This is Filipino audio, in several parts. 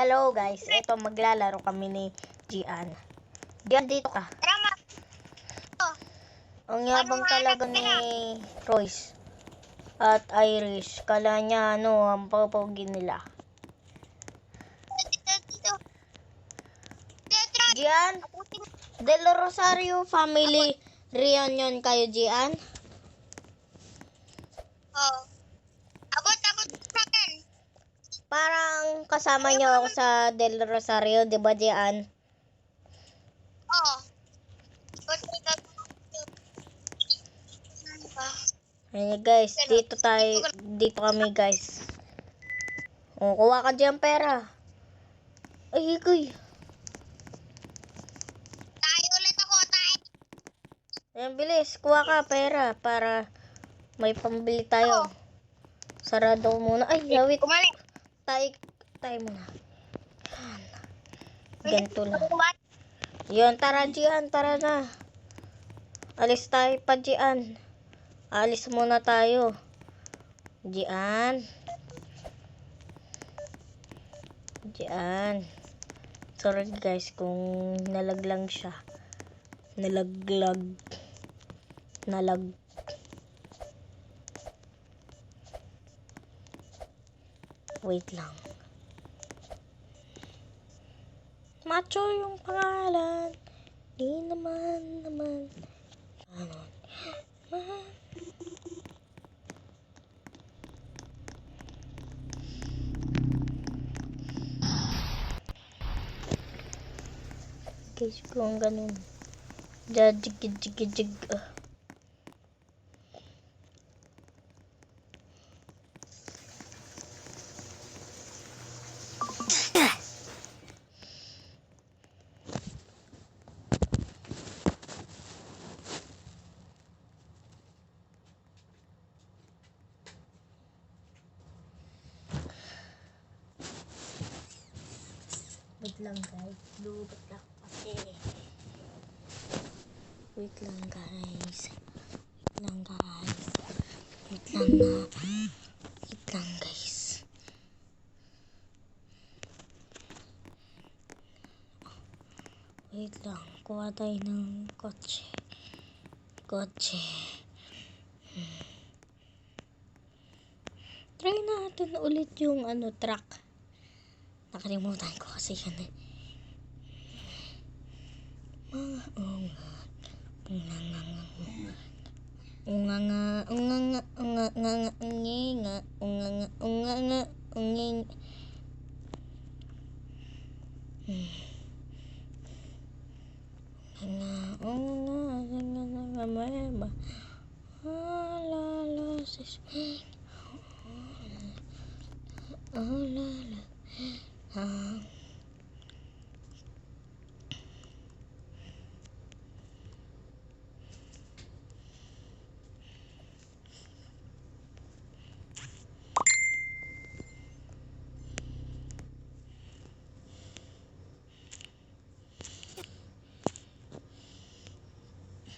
Hello guys, ito maglalaro kami ni Gian. Gian, dito ka. Ang yabang talaga ni Royce at Irish. Kala niya ang papogi nila. Gian, Del Rosario family reunion kayo, Gian? Oh. Abot sa akin. Parang kasama niyo ako sa Del Rosario, di ba, Gian? Oo. Ayan guys, dito kami guys. O, kuha ka dyan pera. Ay, ikoy. Tayo ulit ako, tayo. Ayan, bilis, kuha ka pera para may pambili tayo. Sarado ko muna. Ay, wait. Kumalik. Tayo muna. Ganito lang. Yun, tara Gian, tara na. Alis tayo pa Gian. Alis muna tayo. Gian. Sorry guys kung nalaglang siya. Wait lang. Macho yung pangalan. Di naman. Ano? Guys, kung ganun. Jig. Wait lang guys. Lubat lang kasi. Wait lang guys. Wait lang guys. Wait lang. Kuha tayo ng kotse. Try natin ulit yung truck. Nakalimutan ko kasi yun eh.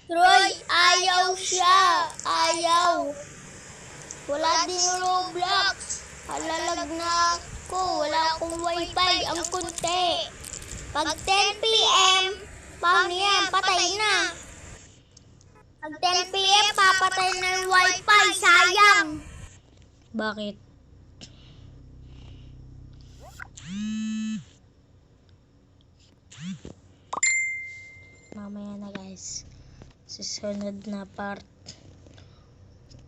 Roy, ayaw siya. Ayaw. Wala din Roblox. Halalag na ako. Wala akong wifi. Ang kunti. Pag 10 p.m., paano yan? Patay na. Pag 10 p.m., papatay na yung wifi. Sayang. Bakit? Mamaya na guys. Susunod na part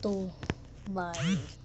2. Bye.